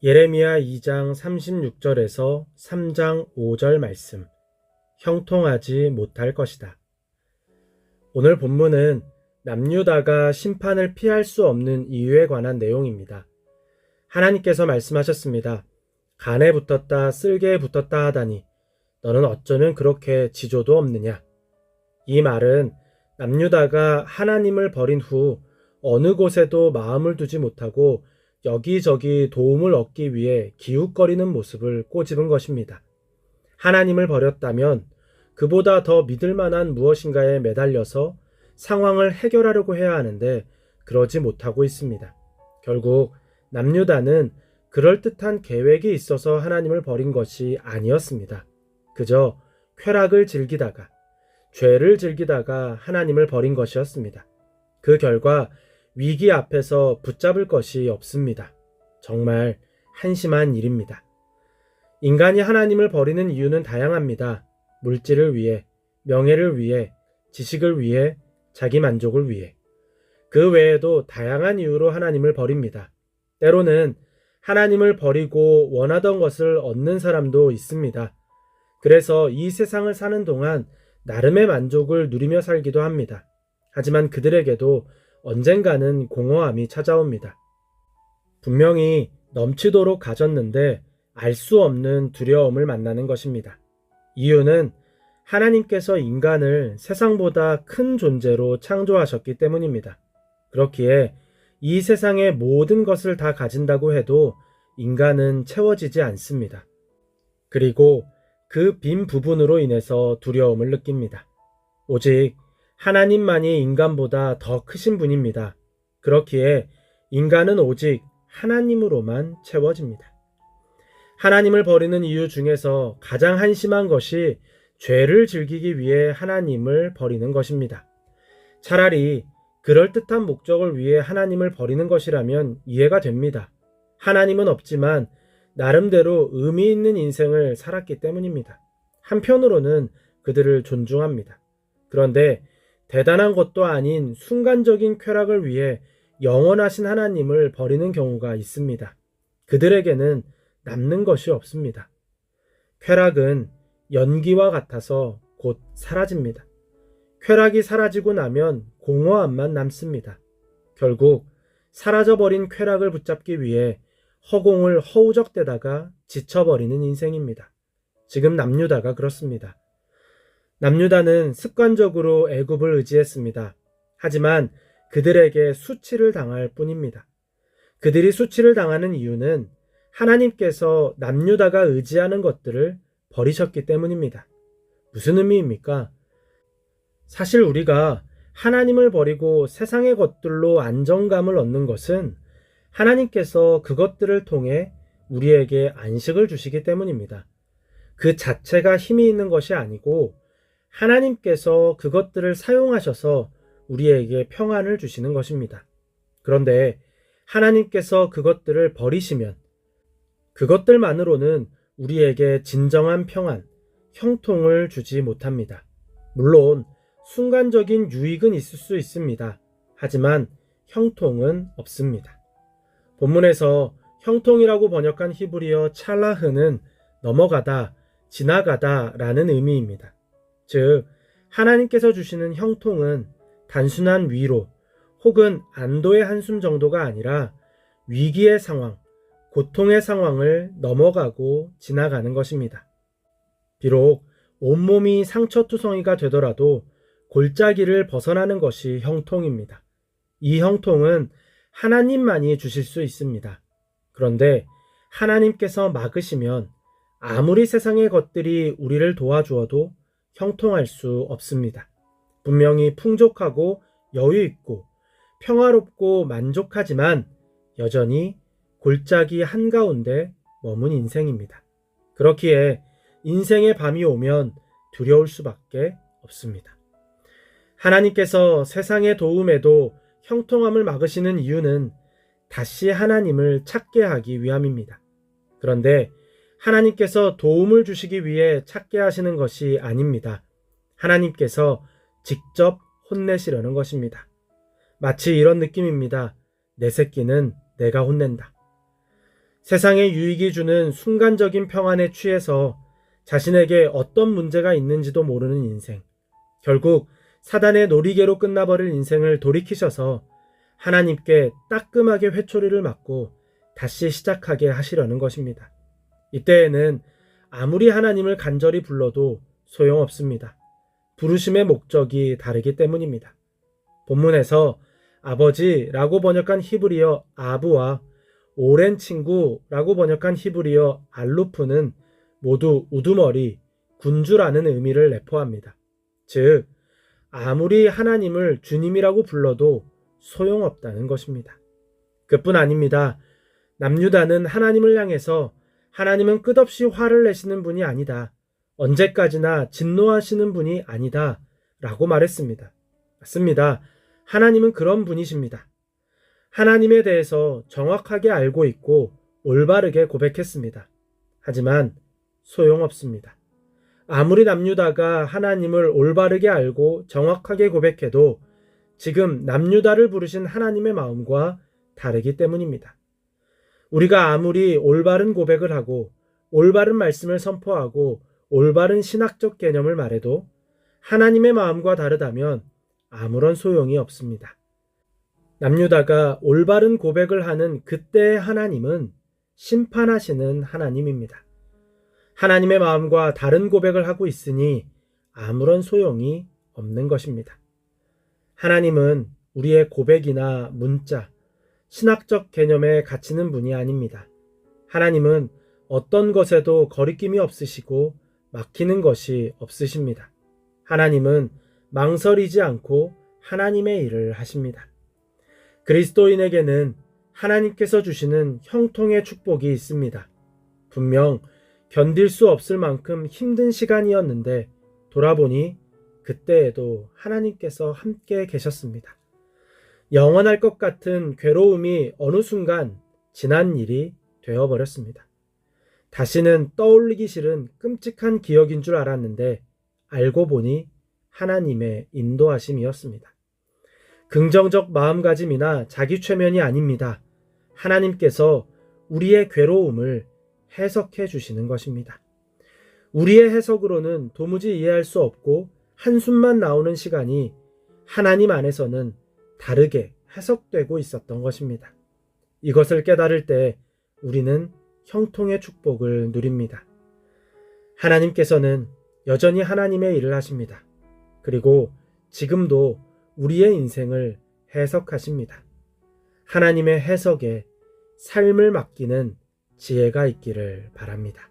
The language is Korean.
예레미야 2장 36절에서 3장 5절 말씀. 형통하지 못할 것이다. 오늘 본문은 남유다가 심판을 피할 수 없는 이유에 관한 내용입니다. 하나님께서 말씀하셨습니다. 간에 붙었다 쓸개에 붙었다 하다니 너는 어쩌면 그렇게 지조도 없느냐. 이 말은 남유다가 하나님을 버린 후 어느 곳에도 마음을 두지 못하고 여기저기 도움을 얻기 위해 기웃거리는 모습을 꼬집은 것입니다. 하나님을 버렸다면 그보다 더 믿을 만한 무엇인가에 매달려서 상황을 해결하려고 해야 하는데 그러지 못하고 있습니다. 결국 남유다는 그럴듯한 계획이 있어서 하나님을 버린 것이 아니었습니다. 그저 쾌락을 즐기다가 죄를 즐기다가 하나님을 버린 것이었습니다. 그 결과 위기 앞에서 붙잡을 것이 없습니다. 정말 한심한 일입니다. 인간이 하나님을 버리는 이유는 다양합니다. 물질을 위해, 명예를 위해, 지식을 위해, 자기 만족을 위해. 그 외에도 다양한 이유로 하나님을 버립니다. 때로는 하나님을 버리고 원하던 것을 얻는 사람도 있습니다. 그래서 이 세상을 사는 동안 나름의 만족을 누리며 살기도 합니다. 하지만 그들에게도 언젠가는 공허함이 찾아옵니다. 분명히 넘치도록 가졌는데 알 수 없는 두려움을 만나는 것입니다. 이유는 하나님께서 인간을 세상보다 큰 존재로 창조하셨기 때문입니다. 그렇기에 이 세상의 모든 것을 다 가진다고 해도 인간은 채워지지 않습니다. 그리고 그 빈 부분으로 인해서 두려움을 느낍니다. 오직 하나님만이 인간보다 더 크신 분입니다. 그렇기에 인간은 오직 하나님으로만 채워집니다. 하나님을 버리는 이유 중에서 가장 한심한 것이 죄를 즐기기 위해 하나님을 버리는 것입니다. 차라리 그럴듯한 목적을 위해 하나님을 버리는 것이라면 이해가 됩니다. 하나님은 없지만 나름대로 의미 있는 인생을 살았기 때문입니다. 한편으로는 그들을 존중합니다. 그런데 대단한 것도 아닌 순간적인 쾌락을 위해 영원하신 하나님을 버리는 경우가 있습니다. 그들에게는 남는 것이 없습니다. 쾌락은 연기와 같아서 곧 사라집니다. 쾌락이 사라지고 나면 공허함만 남습니다. 결국 사라져버린 쾌락을 붙잡기 위해 허공을 허우적대다가 지쳐버리는 인생입니다. 지금 남유다가 그렇습니다. 남유다는 습관적으로 애굽을 의지했습니다. 하지만 그들에게 수치를 당할 뿐입니다. 그들이 수치를 당하는 이유는 하나님께서 남유다가 의지하는 것들을 버리셨기 때문입니다. 무슨 의미입니까? 사실 우리가 하나님을 버리고 세상의 것들로 안정감을 얻는 것은 하나님께서 그것들을 통해 우리에게 안식을 주시기 때문입니다. 그 자체가 힘이 있는 것이 아니고 하나님께서 그것들을 사용하셔서 우리에게 평안을 주시는 것입니다. 그런데 하나님께서 그것들을 버리시면 그것들만으로는 우리에게 진정한 평안, 형통을 주지 못합니다. 물론 순간적인 유익은 있을 수 있습니다. 하지만 형통은 없습니다. 본문에서 형통이라고 번역한 히브리어 찰라흐는 넘어가다, 지나가다 라는 의미입니다. 즉, 하나님께서 주시는 형통은 단순한 위로 혹은 안도의 한숨 정도가 아니라 위기의 상황, 고통의 상황을 넘어가고 지나가는 것입니다. 비록 온몸이 상처투성이가 되더라도 골짜기를 벗어나는 것이 형통입니다. 이 형통은 하나님만이 주실 수 있습니다. 그런데 하나님께서 막으시면 아무리 세상의 것들이 우리를 도와주어도 형통할 수 없습니다. 분명히 풍족하고 여유 있고 평화롭고 만족하지만 여전히 골짜기 한가운데 머문 인생입니다. 그렇기에 인생의 밤이 오면 두려울 수밖에 없습니다. 하나님께서 세상의 도움에도 형통함을 막으시는 이유는 다시 하나님을 찾게 하기 위함입니다. 그런데 하나님께서 도움을 주시기 위해 찾게 하시는 것이 아닙니다. 하나님께서 직접 혼내시려는 것입니다. 마치 이런 느낌입니다. 내 새끼는 내가 혼낸다. 세상의 유익이 주는 순간적인 평안에 취해서 자신에게 어떤 문제가 있는지도 모르는 인생. 결국 사단의 놀이개로 끝나버릴 인생을 돌이키셔서 하나님께 따끔하게 회초리를 맞고 다시 시작하게 하시려는 것입니다. 이때에는 아무리 하나님을 간절히 불러도 소용없습니다. 부르심의 목적이 다르기 때문입니다. 본문에서 아버지라고 번역한 히브리어 아부와 오랜 친구라고 번역한 히브리어 알루프는 모두 우두머리, 군주라는 의미를 내포합니다. 즉, 아무리 하나님을 주님이라고 불러도 소용없다는 것입니다. 그뿐 아닙니다. 남유다는 하나님을 향해서 하나님은 끝없이 화를 내시는 분이 아니다. 언제까지나 진노하시는 분이 아니다. 라고 말했습니다. 맞습니다. 하나님은 그런 분이십니다. 하나님에 대해서 정확하게 알고 있고 올바르게 고백했습니다. 하지만 소용없습니다. 아무리 남유다가 하나님을 올바르게 알고 정확하게 고백해도 지금 남유다를 부르신 하나님의 마음과 다르기 때문입니다. 우리가 아무리 올바른 고백을 하고 올바른 말씀을 선포하고 올바른 신학적 개념을 말해도 하나님의 마음과 다르다면 아무런 소용이 없습니다. 남유다가 올바른 고백을 하는 그때의 하나님은 심판하시는 하나님입니다. 하나님의 마음과 다른 고백을 하고 있으니 아무런 소용이 없는 것입니다. 하나님은 우리의 고백이나 문자, 신학적 개념에 갇히는 분이 아닙니다. 하나님은 어떤 것에도 거리낌이 없으시고 막히는 것이 없으십니다. 하나님은 망설이지 않고 하나님의 일을 하십니다. 그리스도인에게는 하나님께서 주시는 형통의 축복이 있습니다. 분명 견딜 수 없을 만큼 힘든 시간이었는데 돌아보니 그때에도 하나님께서 함께 계셨습니다. 영원할 것 같은 괴로움이 어느 순간 지난 일이 되어버렸습니다. 다시는 떠올리기 싫은 끔찍한 기억인 줄 알았는데 알고 보니 하나님의 인도하심이었습니다. 긍정적 마음가짐이나 자기 최면이 아닙니다. 하나님께서 우리의 괴로움을 해석해 주시는 것입니다. 우리의 해석으로는 도무지 이해할 수 없고 한숨만 나오는 시간이 하나님 안에서는 다르게 해석되고 있었던 것입니다. 이것을 깨달을 때 우리는 형통의 축복을 누립니다. 하나님께서는 여전히 하나님의 일을 하십니다. 그리고 지금도 우리의 인생을 해석하십니다. 하나님의 해석에 삶을 맡기는 지혜가 있기를 바랍니다.